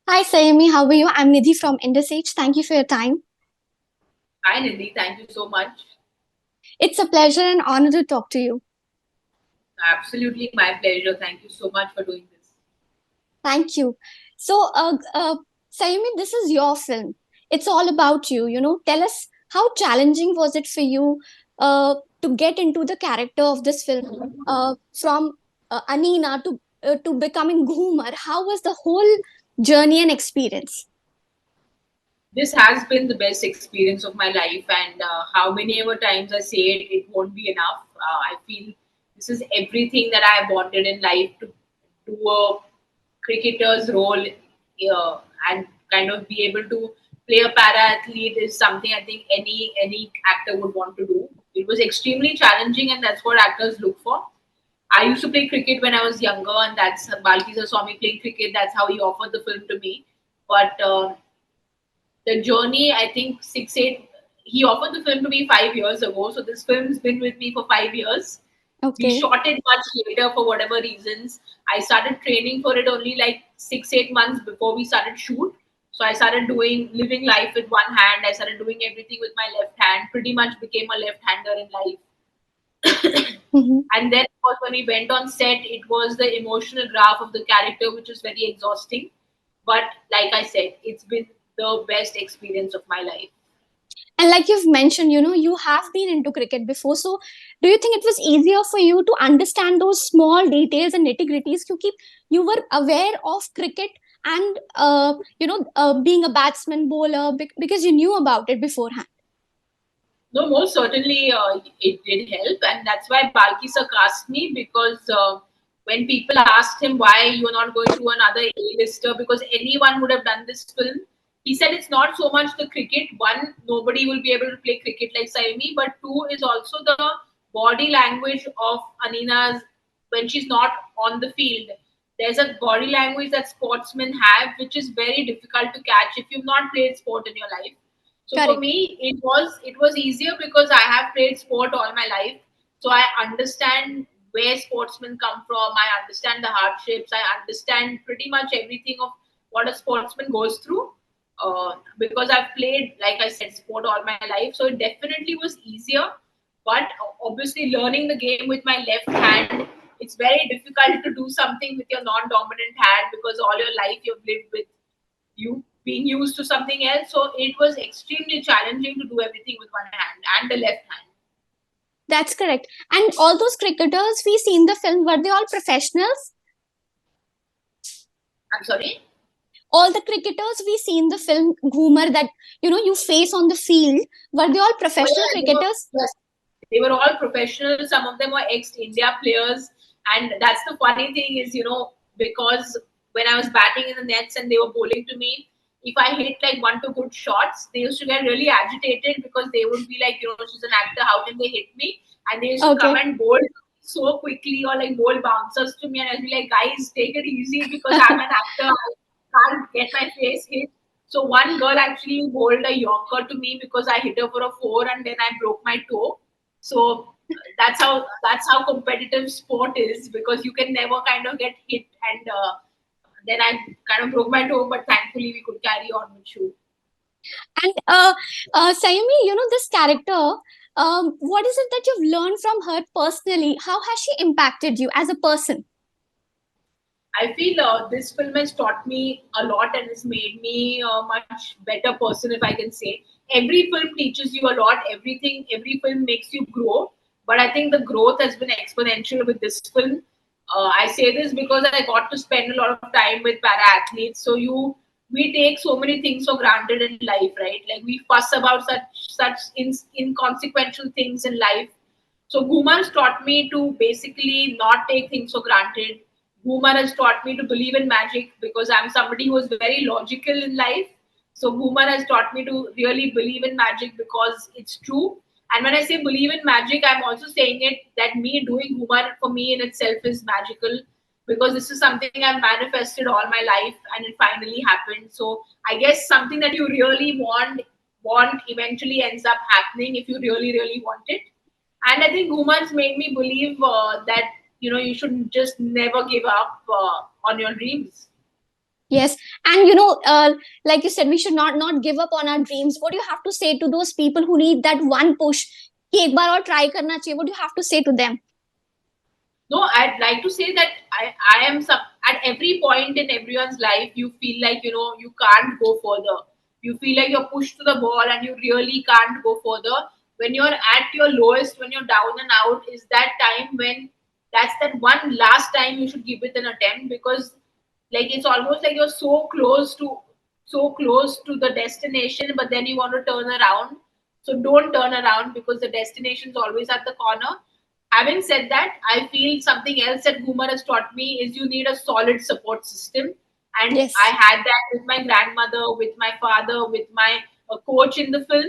Hi, Saiyami. How are you? I'm Nidhi from Indus Age. Thank you for your time. Hi Nidhi, thank you so much. It's a pleasure and honor to talk to you. Absolutely my pleasure. Thank you so much for doing this. Thank you. So, Saiyami, this is your film. It's all about you. Tell us how challenging was it for you to get into the character of this film from Anina to becoming Ghoomer? How was the whole journey and experience? This has been the best experience of my life, and how many ever times I say it, it won't be enough. I feel this is everything that I wanted in life to do a cricketer's role and kind of be able to play a para athlete is something I think any actor would want to do. It was extremely challenging, and that's what actors look for. I used to play cricket when I was younger, and that's Balki sir saw me playing cricket. That's how he offered the film to me. But the journey, I think 6, 8. He offered the film to me 5 years ago, so this film's been with me for 5 years. We Okay. shot it much later for whatever reasons. I started training for it only like 6, 8 months before we started shoot. So I started doing living life with one hand. I started doing everything with my left hand. Pretty much became a left-hander in life. Mhm. And then of course, when we went on set, it was the emotional graph of the character, which is very exhausting. But like I said, it's been the best experience of my life. And like you've mentioned, you have been into cricket before. So do you think it was easier for you to understand those small details and nitty gritties? Because you were aware of cricket and, being a batsman, bowler, because you knew about it beforehand. No, most certainly it did help, and that's why Balki sir cast me because when people asked him why you're not going to another A-lister, because anyone would have done this film, he said it's not so much the cricket. One, nobody will be able to play cricket like Saimi, but two is also the body language of Anina's when she's not on the field. There's a body language that sportsmen have, which is very difficult to catch if you've not played sport in your life. So for Correct. me, it was easier because I have played sport all my life. So I understand where sportsmen come from. I understand the hardships. I understand pretty much everything of what a sportsman goes through. Because I've played, like I said, sport all my life. So it definitely was easier. But obviously, learning the game with my left hand, it's very difficult to do something with your non-dominant hand because all your life you've lived with you being used to something else. So it was extremely challenging to do everything with one hand and the left hand. That's correct. And all those cricketers we see in the film, were they all professionals? I'm sorry. All the cricketers we see in the film Ghoomer that, you face on the field, were they all Oh professional yeah, cricketers? yes, they were all professional. Some of them were ex-India players, and that's the funny thing is, because when I was batting in the nets and they were bowling to me, if I hit like one two good shots, they used to get really agitated because they would be like, she's an actor, how can they hit me? And they used to come Okay. and bowl so quickly or like bowl bouncers to me, and I'd be like, guys, take it easy because I'm an actor. I can't get my face hit. So one girl actually bowled a Yorker to me because I hit her for a four and then I broke my toe. So that's how competitive sport is because you can never kind of get hit and then I kind of broke my toe, but thankfully we could carry on with shoot. And Sayumi, this character, what is it that you've learned from her personally? How has she impacted you as a person? I feel this film has taught me a lot and has made me a much better person, if I can say. Every film teaches you a lot. Every film makes you grow. But I think the growth has been exponential with this film. I say this because I got to spend a lot of time with para athletes. So we take so many things for granted in life, right? Like we fuss about such inconsequential things in life. So Ghoomer has taught me to basically not take things for granted. Ghoomer has taught me to believe in magic because I'm somebody who is very logical in life. So Ghoomer has taught me to really believe in magic because it's true. And when I say believe in magic, I'm also saying it that me doing Ghoomer for me in itself is magical because this is something I've manifested all my life and it finally happened. So I guess something that you really want eventually ends up happening if you really, really want it. And I think Guman's made me believe that you should just never give up on your dreams. Yes, and like you said, we should not give up on our dreams. What do you have to say to those people who need that one push? कि एक बार और try करना चाहिए. What do you have to say to them? No, I'd like to say that I am some at every point in everyone's life, you feel like, you can't go further. You feel like you're pushed to the wall and you really can't go further. When you're at your lowest, when you're down and out, is that time when that's that one last time you should give it an attempt, because like it's almost like you're so close to the destination, but then you want to turn around. So don't turn around, because the destination is always at the corner. Having said that, I feel something else that Ghoomer has taught me is you need a solid support system. And I Yes. had that with my grandmother, with my father, with my coach in the film.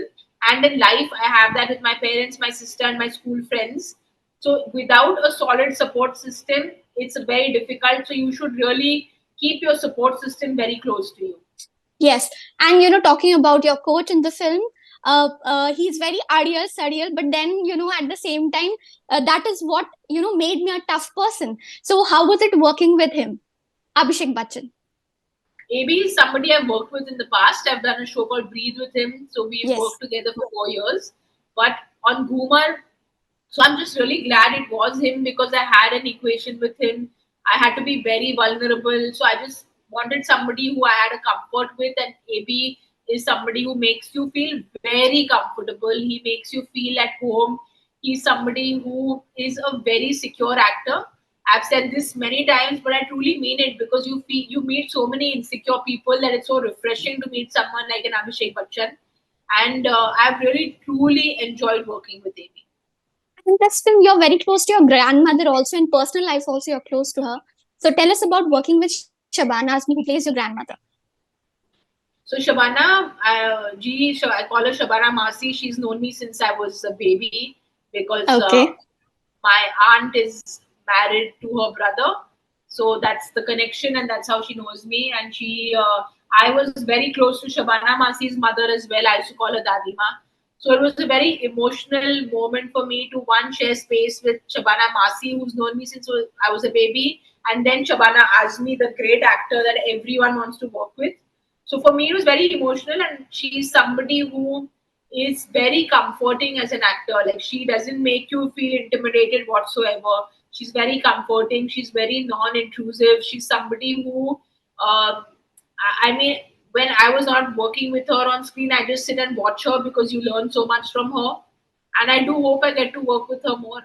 And in life, I have that with my parents, my sister, and my school friends. So without a solid support system, it's very difficult. So you should really keep your support system very close to you. Yes, and talking about your coach in the film, he's very adial, surreal, but then at the same time, that is what made me a tough person. So how was it working with him, Abhishek Bachchan? AB is somebody I've worked with in the past. I've done a show called Breathe with him. So we've Yes. worked together for 4 years. But on Ghoomer, so I'm just really glad it was him, because I had an equation with him. I had to be very vulnerable. So I just wanted somebody who I had a comfort with. And AB is somebody who makes you feel very comfortable. He makes you feel at home. He's somebody who is a very secure actor. I've said this many times, but I truly mean it, because you meet so many insecure people that it's so refreshing to meet someone like an Abhishek Bachchan. And I've really truly enjoyed working with AB. In this film, you're very close to your grandmother also. In personal life, also you're close to her. So tell us about working with Shabana Azmi, who plays your grandmother. So Shabana, I call her Shabana Masi. She's known me since I was a baby, because Okay. my aunt is married to her brother. So that's the connection, and that's how she knows me. And I was very close to Shabana Masi's mother as well. I used to call her Dadima. So it was a very emotional moment for me to one share space with Shabana Masi, who's known me since I was a baby, and then Shabana Azmi, the great actor that everyone wants to work with. So for me, it was very emotional, and she's somebody who is very comforting as an actor. Like, she doesn't make you feel intimidated whatsoever. She's very comforting. She's very non-intrusive. She's somebody who, I mean, when I was not working with her on screen, I just sit and watch her, because you learn so much from her. And I do hope I get to work with her more.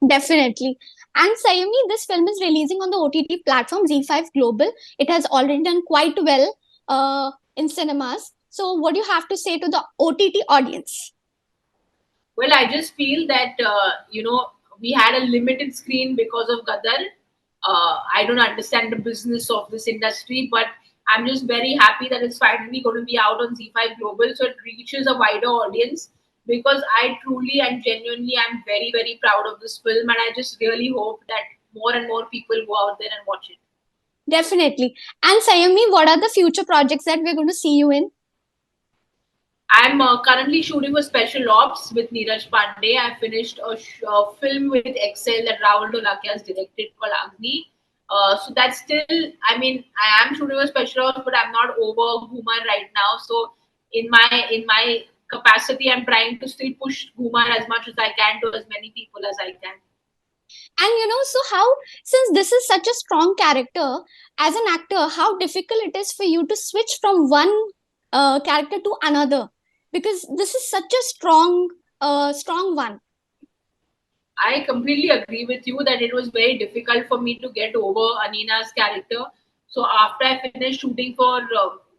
Definitely. And Sayami, this film is releasing on the OTT platform Z5 Global. It has already done quite well in cinemas. So, what do you have to say to the OTT audience? Well, I just feel that we had a limited screen because of Gadar. I don't understand the business of this industry, but I'm just very happy that it's finally going to be out on Z5 Global, so it reaches a wider audience. Because I truly and genuinely am very very proud of this film, and I just really hope that more and more people go out there and watch it. Definitely. And Sayami, what are the future projects that we're going to see you in? I'm currently shooting for Special Ops with Neeraj Pandey. I finished a film with Excel that Rahul Dolakia has directed called Agni. So that's still, I mean, I am shooting for Special Ops, but I'm not over Ghoomer right now. So in my capacity, I'm trying to still push Ghoomer as much as I can to as many people as I can. And so how, since this is such a strong character, as an actor, how difficult it is for you to switch from one character to another? Because this is such a strong one. I completely agree with you that it was very difficult for me to get over Anina's character. So after I finished shooting for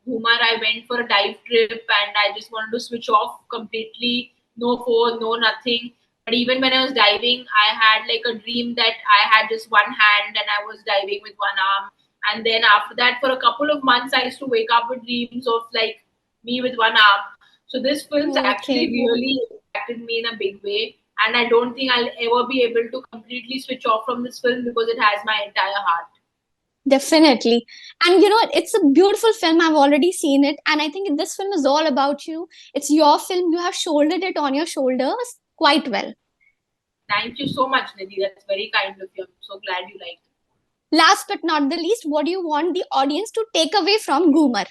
Ghoomer, I went for a dive trip, and I just wanted to switch off completely. No phone, no nothing. But even when I was diving, I had like a dream that I had just one hand and I was diving with one arm. And then after that, for a couple of months, I used to wake up with dreams of like me with one arm. So this film's actually Okay. really impacted me in a big way, and I don't think I'll ever be able to completely switch off from this film, because it has my entire heart. Definitely. And it's a beautiful film. I've already seen it. And I think this film is all about you. It's your film. You have shouldered it on your shoulders quite well. Thank you so much, Nidhi. That's very kind of you. I'm so glad you liked it. Last but not the least, what do you want the audience to take away from Ghoomer?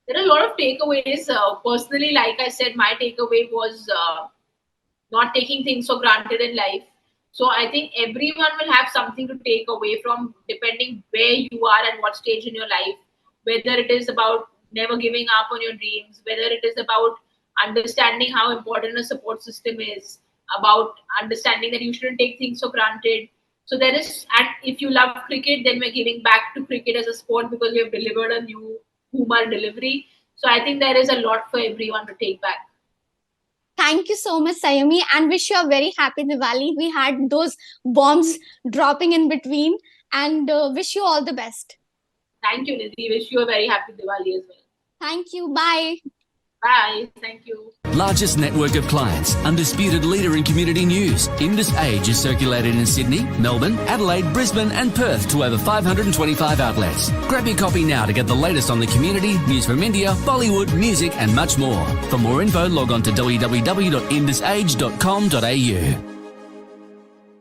There are a lot of takeaways. Personally, like I said, my takeaway was not taking things for granted in life. So I think everyone will have something to take away from, depending where you are and what stage in your life. Whether it is about never giving up on your dreams, whether it is about understanding how important a support system is, about understanding that you shouldn't take things for granted. So there is, and if you love cricket, then we're giving back to cricket as a sport because we have delivered a new Kumar delivery. So I think there is a lot for everyone to take back. Thank you so much, Saiyami, and wish you a very happy Diwali. We had those bombs dropping in between, and wish you all the best. Thank you, Nidhi. Wish you a very happy Diwali as well. Thank you. Bye. Bye. Thank you. Largest network of clients, undisputed leader in community news. Indus Age is circulated in Sydney, Melbourne, Adelaide, Brisbane and Perth to over 525 outlets. Grab your copy now to get the latest on the community, news from India, Bollywood, music and much more. For more info, log on to www.indusage.com.au.